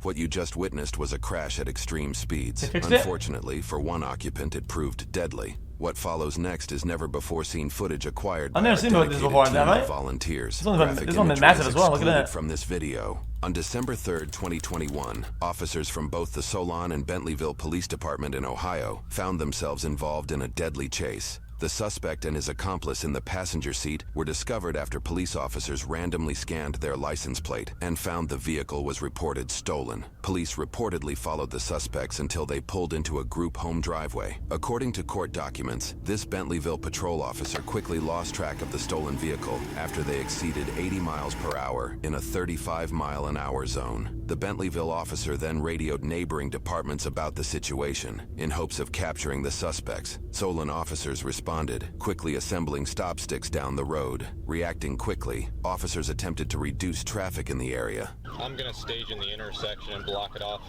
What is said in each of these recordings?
What you just witnessed was a crash at extreme speeds. They fixed Unfortunately, for one occupant, it proved deadly. What follows next is never-before-seen footage acquired by a dedicated team of volunteers. Graphic imagery is excluded from this video. On December 3rd, 2021, officers from both the Solon and Bentleyville Police Department in Ohio found themselves involved in a deadly chase. The suspect and his accomplice in the passenger seat were discovered after police officers randomly scanned their license plate and found the vehicle was reported stolen. Police reportedly followed the suspects until they pulled into a group home driveway. According to court documents, this Bentleyville patrol officer quickly lost track of the stolen vehicle after they exceeded 80 miles per hour in a 35-mile-an-hour zone. The Bentleyville officer then radioed neighboring departments about the situation in hopes of capturing the suspects. Solon officers responded, quickly assembling stop sticks down the road. Reacting quickly, officers attempted to reduce traffic in the area. I'm gonna stage in the intersection and block it off.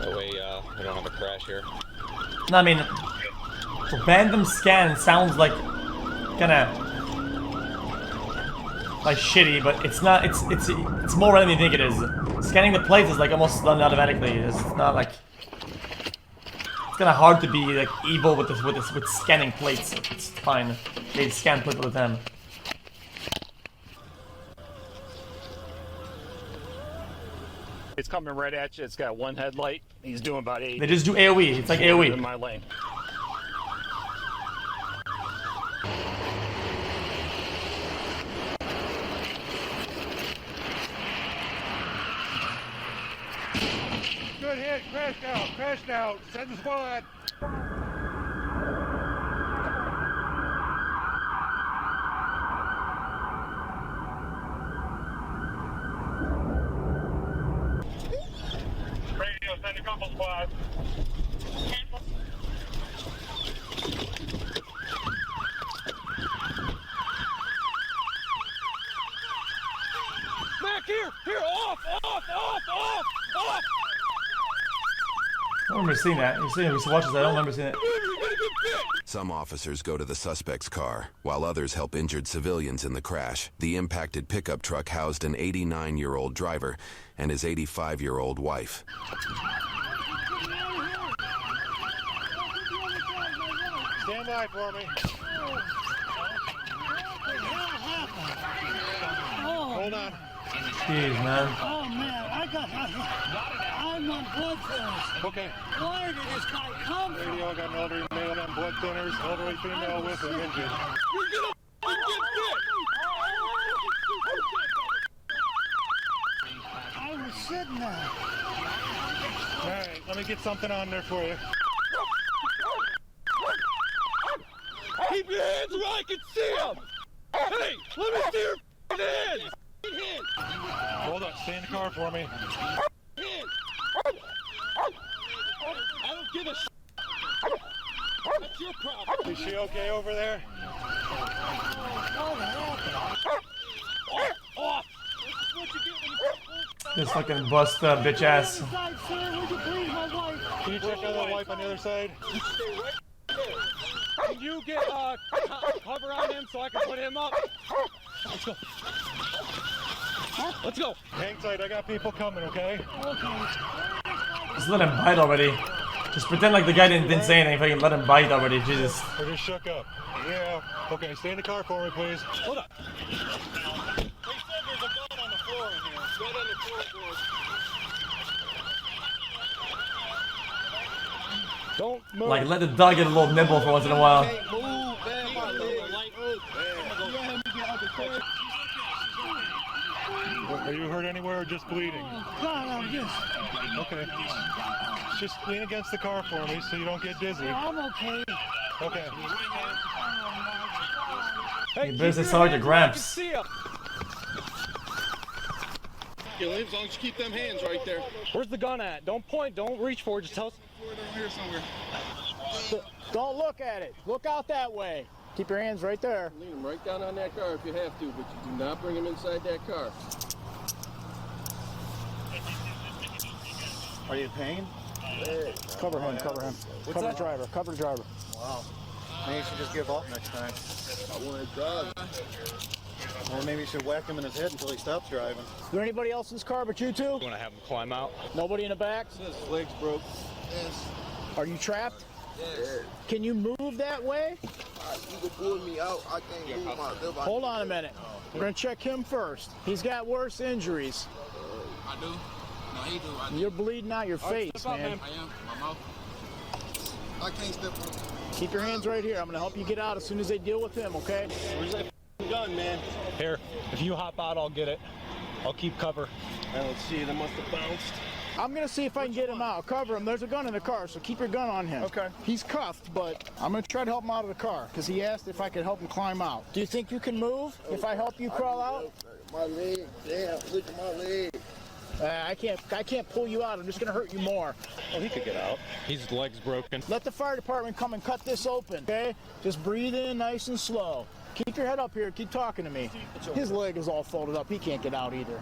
That way we don't have a crash here. No, I mean, random scan sounds like kinda like shitty, but it's not. It's more random than you think it is. Scanning the plates is like almost done automatically. It's not like. It's kind of hard to be like evil with scanning plates. It's fine. They scan plates all the time. It's coming right at you. It's got one headlight. He's doing about 8. They just do AOE. It's like AOE. In my lane. Good hit, crashed out, send the squad. Radio, send a couple squads. Back here, off! I don't remember seeing that. You see, we watches that. I don't remember seeing it. Some officers go to the suspect's car, while others help injured civilians in the crash. The impacted pickup truck housed an 89-year-old driver and his 85-year-old wife. Stand by for me. Hold on. Jeez, man. Oh man, I'm on blood thinners. Okay. Where did this guy come from? Radio, I got an elderly male on blood thinners, elderly female with an injured. You're gonna get hit! I was sitting there. Alright, let me get something on there for you. Keep your hands where I can see them! Hey, let me see your hands! Hold up, stay in the car for me. I don't give a shit. That's your problem. Is she okay over there? Off! This fucking bust bitch ass. Can you check out that wipe on the other side? You stay right there. Can you get cover on him so I can put him up? Let's go. Let's go. Hang tight, I got people coming, okay? Just let him bite already. Just pretend like the guy didn't say anything. If I can let him bite already, Jesus. We're just shook up. Yeah. Okay, stay in the car for me, please. Hold up. Hey, there's a gun on the floor in here. Gun on the floor, Don't move. Like, let the dog get a little nibble for once in a while. Hey, move, man. Are you hurt anywhere or just bleeding? God, I'm just. Okay. Just lean against the car for me so you don't get dizzy. I'm okay. Okay. Hey, business sergeant Gramps. As long as you keep them hands right there. Where's the gun at? Don't point. Don't reach for it. Just tell us. Here somewhere. Don't look at it. Look out that way. Keep your hands right there. Lean them right down on that car if you have to, but you do not bring them inside that car. Are you in pain? Cover him, cover him. Cover the driver, cover the driver. Wow. Maybe you should just give up next time. I want to drive. Or maybe you should whack him in his head until he stops driving. Is there anybody else in this car but you two? You want to have him climb out? Nobody in the back? His legs broke. Yes. Are you trapped? Yes. Can you move that way? You can pull me out. I can't move myself. Hold on a minute. We're going to check him first. He's got worse injuries. I do. No, he do. I do. You're bleeding out your face, step up, man. man. I am. My mouth. I can't step on. Keep your hands right here. I'm going to help you get out as soon as they deal with him, okay? Where's that gun, man? Here, if you hop out, I'll get it. I'll keep cover. Let's see, that must have bounced. I'm going to see if I can get him out. Cover him. There's a gun in the car, so keep your gun on him. Okay. He's cuffed, but I'm going to try to help him out of the car because he asked if I could help him climb out. Do you think you can move if I help you crawl out? My leg. Damn, look at my leg. I can't pull you out. I'm just going to hurt you more. Oh, he could get out. His leg's broken. Let the fire department come and cut this open, okay? Just breathe in nice and slow. Keep your head up here. Keep talking to me. His leg is all folded up. He can't get out either.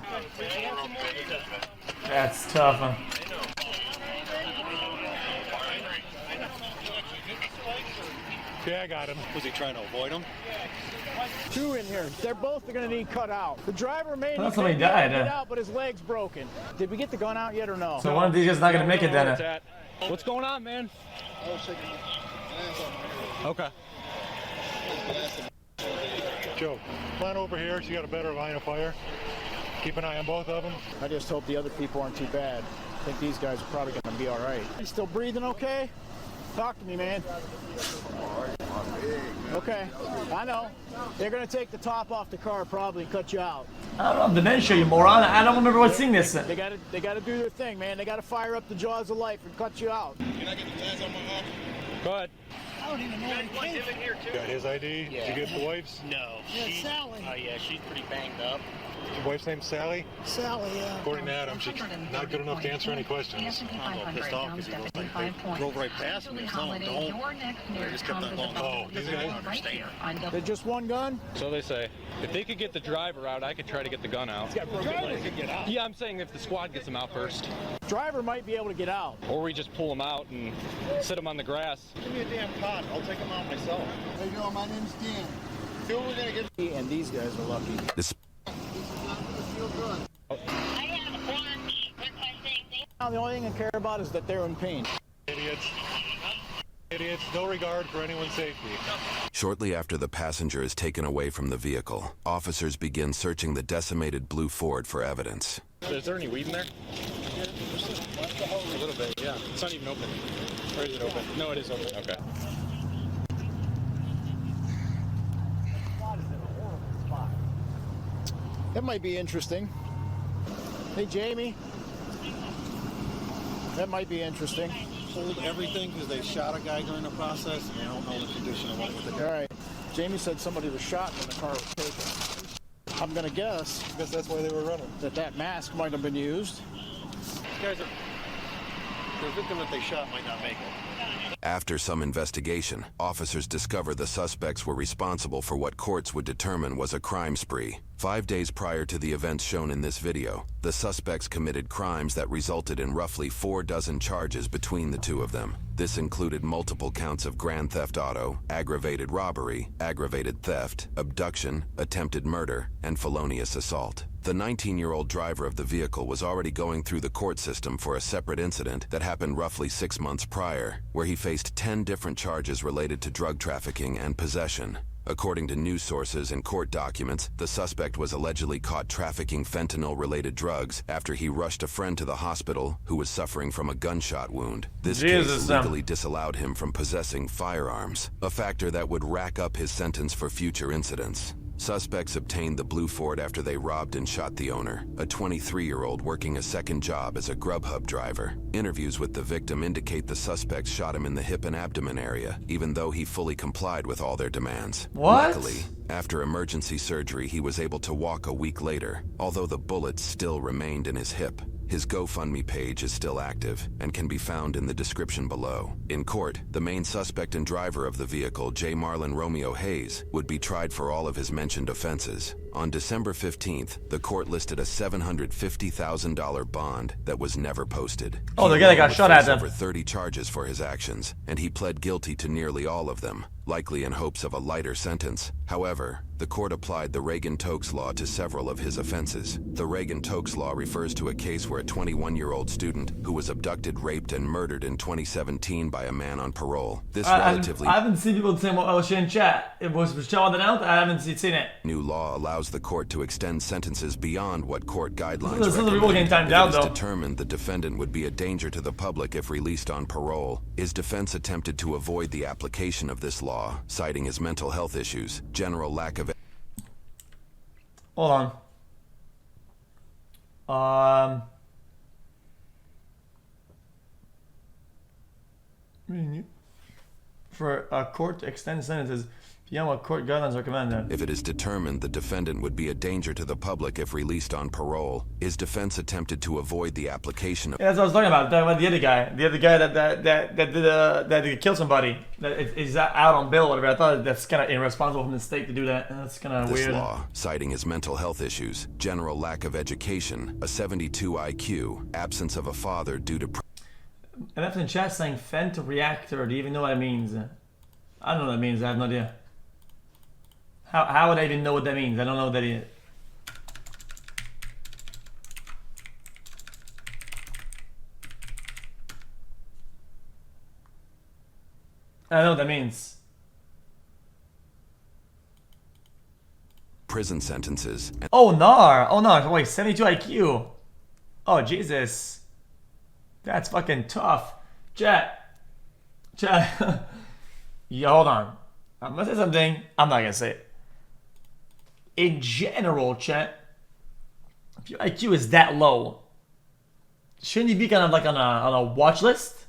That's tough, huh? Yeah, I got him. Was he trying to avoid him? Two in here. They're both going to need cut out. The driver may Well, not somebody be able to died, get huh? out, but his leg's broken. Did we get the gun out yet or no? So one of these guys is not gonna make it then. What's going on, man? Okay. Joe, climb over here so you got a better line of fire. Keep an eye on both of them. I just hope the other people aren't too bad. I think these guys are probably going to be all right. You still breathing okay? Talk to me, man. Okay, I know. They're going to take the top off the car probably and cut you out. I don't know, dementia, you moron. I don't remember what's seeing this. They got to do their thing, man. They got to fire up the jaws of life and cut you out. Can I get the tats on my arm? Go ahead. I don't even know what he came from. Got his ID? Did you get the wife's? No. Yeah, Sally. Yeah, she's pretty banged up. Your wife's name's Sally? Sally, yeah. According to Adam, she's not good enough to answer any questions. I'm a little pissed off because he goes like, they drove right past me. Tell him, don't. I just kept on going. Oh, these guys? Understand. They're just one gun? So they say. If they could get the driver out, I could try to get the gun out. Yeah, I'm saying if the squad gets him out first. Driver might be able to get out. Or we just pull him out and sit him on the grass. Give me a damn cot. I'll take him out myself. How you doing? My name's Dan. Feel we're gonna get. And these guys are lucky. This Now the only thing I care about is that they're in pain. Idiots. Idiots. No regard for anyone's safety. Shortly after the passenger is taken away from the vehicle, officers begin searching the decimated blue Ford for evidence. Is there any weed in there? A little bit, yeah. It's not even open. Or is it open? No, it is open. Okay. That might be interesting. Hey, Jamie. That might be interesting. Hold everything because they shot a guy during the process and they don't know the condition of what was the guy. All right. Jamie said somebody was shot when the car was taken. I'm going to guess I guess that's why they were running. that mask might have been used. These guys are... The victim that they shot might not make it. After some investigation, officers discover the suspects were responsible for what courts would determine was a crime spree. 5 days prior to the events shown in this video, the suspects committed crimes that resulted in roughly 4 dozen charges between the two of them. This included multiple counts of grand theft auto, aggravated robbery, aggravated theft, abduction, attempted murder, and felonious assault. The 19-year-old driver of the vehicle was already going through the court system for a separate incident that happened roughly 6 months prior, where he faced 10 different charges related to drug trafficking and possession. According to news sources and court documents, the suspect was allegedly caught trafficking fentanyl-related drugs after he rushed a friend to the hospital who was suffering from a gunshot wound. This case legally disallowed him from possessing firearms, a factor that would rack up his sentence for future incidents. Suspects obtained the blue Ford after they robbed and shot the owner, a 23-year-old working a second job as a Grubhub driver. Interviews with the victim indicate the suspects shot him in the hip and abdomen area, even though he fully complied with all their demands. What? Luckily, after emergency surgery, he was able to walk a week later, although the bullets still remained in his hip. His GoFundMe page is still active and can be found in the description below. In court, the main suspect and driver of the vehicle, J. Marlon Romeo Hayes, would be tried for all of his mentioned offenses. On December 15th, the court listed a $750,000 bond that was never posted. Oh, the guy that got shot at them. Over 30 charges for his actions, and he pled guilty to nearly all of them. likely in hopes of a lighter sentence. However, the court applied the Reagan-Tokes Law to several of his offenses. The Reagan-Tokes Law refers to a case where a 21-year-old student who was abducted, raped, and murdered in 2017 by a man on parole. This I haven't seen people saying what I was in chat. It was chatted out. I haven't seen it. New law allows the court to extend sentences beyond what court guidelines This is recommend. getting timed If out, it though. is determined the defendant would be a danger to the public if released on parole, his defense attempted to avoid the application of this law, citing his mental health issues, general lack of... Hold on. For a court to extend sentences beyond what court guidelines recommend. If it is determined the defendant would be a danger to the public if released on parole, his defense attempted to avoid the application of... Yeah, that's what I was talking about. The other guy, that killed somebody, that is out on bail or whatever. I thought that's kind of irresponsible from the state to do that. That's kind of weird. This law, citing his mental health issues, general lack of education, a 72 IQ, absence of a father due to... And that's in chat saying fent reactor. Do you even know what it means? I don't know what that means. I have no idea. How would I even know what that means? I don't know what that is. I don't know what that means. Prison sentences. Oh, NAR. Oh, no. Wait, 72 IQ. Oh, Jesus. That's fucking tough. Chat. Yeah, hold on. I'm gonna say something. I'm not gonna say it. In general, chat, if your IQ is that low, shouldn't you be kind of like on a watch list?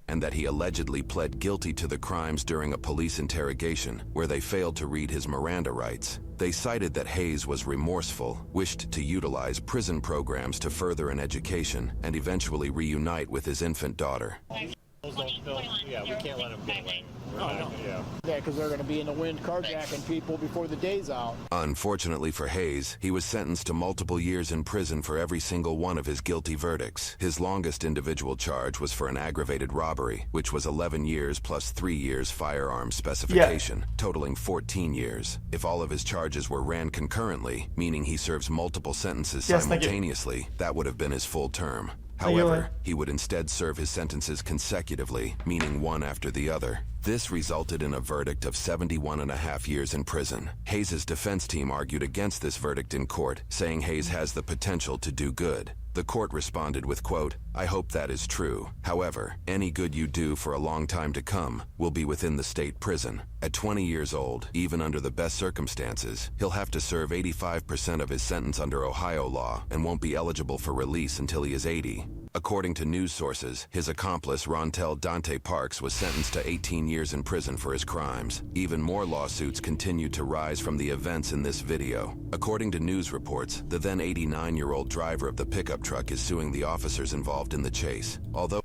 And that he allegedly pled guilty to the crimes during a police interrogation where they failed to read his Miranda rights. They cited that Hayes was remorseful, wished to utilize prison programs to further an education, and eventually reunite with his infant daughter. Yeah, we can't let him get away. Yeah, because they're going to be in the wind carjacking people before the day's out. Unfortunately for Hayes, he was sentenced to multiple years in prison for every single one of his guilty verdicts. His longest individual charge was for an aggravated robbery, which was 11 years plus 3 years firearm specification, totaling 14 years. If all of his charges were ran concurrently, meaning he serves multiple sentences simultaneously, that would have been his full term. However, he would instead serve his sentences consecutively, meaning one after the other. This resulted in a verdict of 71.5 years in prison. Hayes' defense team argued against this verdict in court, saying Hayes has the potential to do good. The court responded with, quote, "I hope that is true. However, any good you do for a long time to come will be within the state prison. At 20 years old, even under the best circumstances, he'll have to serve 85% of his sentence under Ohio law and won't be eligible for release until he is 80. According to news sources, his accomplice Rontel Dante Parks was sentenced to 18 years in prison for his crimes. Even more lawsuits continued to rise from the events in this video. According to news reports, the then 89-year-old driver of the pickup truck is suing the officers involved in the chase. Although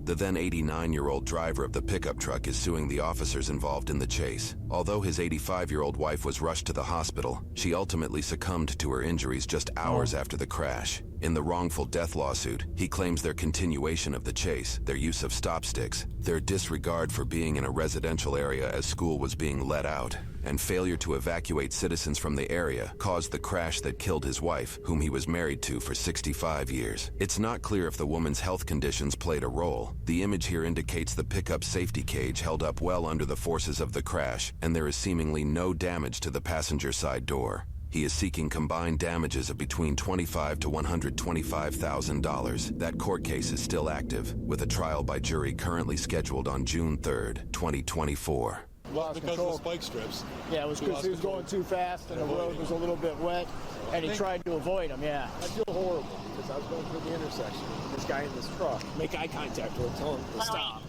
the then 89-year-old driver of the pickup truck is suing the officers involved in the chase. Although his 85-year-old wife was rushed to the hospital, she ultimately succumbed to her injuries just hours after the crash. In the wrongful death lawsuit, he claims their continuation of the chase, their use of stop sticks, their disregard for being in a residential area as school was being let out, and failure to evacuate citizens from the area caused the crash that killed his wife, whom he was married to for 65 years. It's not clear if the woman's health conditions played a role. The image here indicates the pickup safety cage held up well under the forces of the crash, and there is seemingly no damage to the passenger side door. He is seeking combined damages of between $25,000 to $125,000. That court case is still active, with a trial by jury currently scheduled on June 3rd, 2024. Lost Because control. of the spike strips. Yeah, it was because he was going too fast and the road was a little bit wet, and he tried to avoid him, yeah. I feel horrible because I was going through the intersection. This guy in this truck. Make eye contact with him, tell him to stop.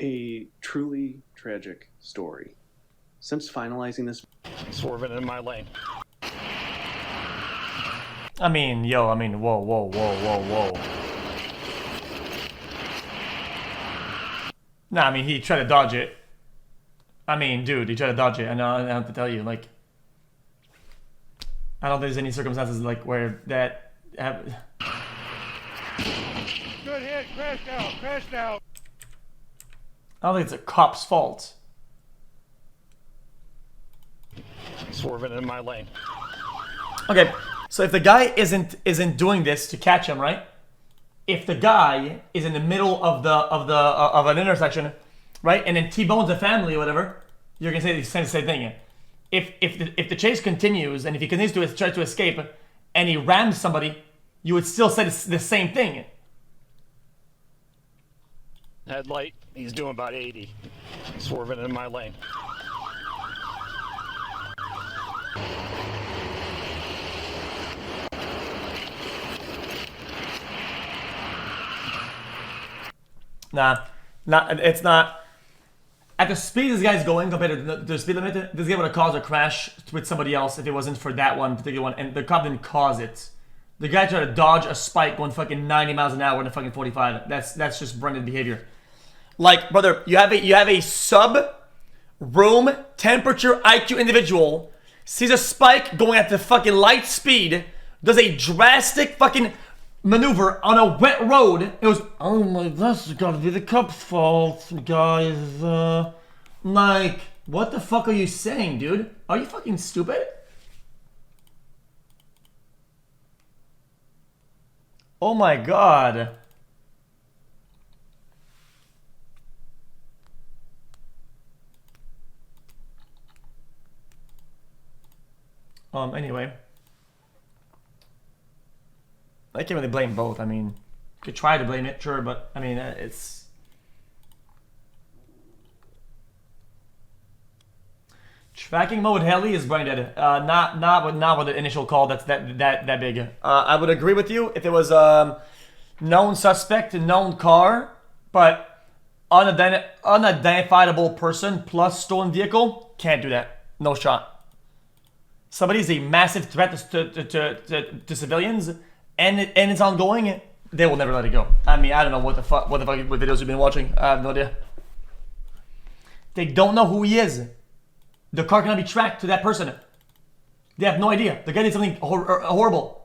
A truly tragic story. Since finalizing this... Swerving in my lane. Whoa. Nah, he tried to dodge it. Dude, he tried to dodge it. I know, I have to tell you, I don't think there's any circumstances, where that... Good Good hit. Crash now. I don't think it's a cop's fault. Swerving in my lane. Okay, so if the guy isn't doing this to catch him, right? If the guy is in the middle of an intersection, right, and then T-bones a family or whatever, you're gonna say the same thing. If the chase continues and if he continues to try to escape and he rams somebody, you would still say the same thing. Headlight. He's doing about 80. Swerving in my lane. Nah, it's not. At the speed this guy's going compared to the speed limit, this guy would have caused a crash with somebody else if it wasn't for that one particular one, and the cop didn't cause it. The guy tried to dodge a spike going fucking 90 miles an hour in a fucking 45. That's just Brendan behavior. Like, brother, you have a sub room temperature IQ individual sees a spike going at the fucking light speed, does a drastic fucking maneuver on a wet road. It was, oh my, that's gotta be the cop's fault, guys. Like, what the fuck are you saying, dude? Are you fucking stupid? Oh my god. Anyway. I can't really blame both. I mean, could try to blame it, sure, but I mean, it's... Tracking mode heli is brain dead. Not with the initial call that's that big. I would agree with you if it was known suspect, known car, but unidentifiable person plus stolen vehicle, can't do that. No shot. Somebody's a massive threat to civilians, and it's ongoing. They will never let it go. I mean, I don't know what videos you've been watching. I have no idea. They don't know who he is. The car cannot be tracked to that person. They have no idea. The guy did something horrible.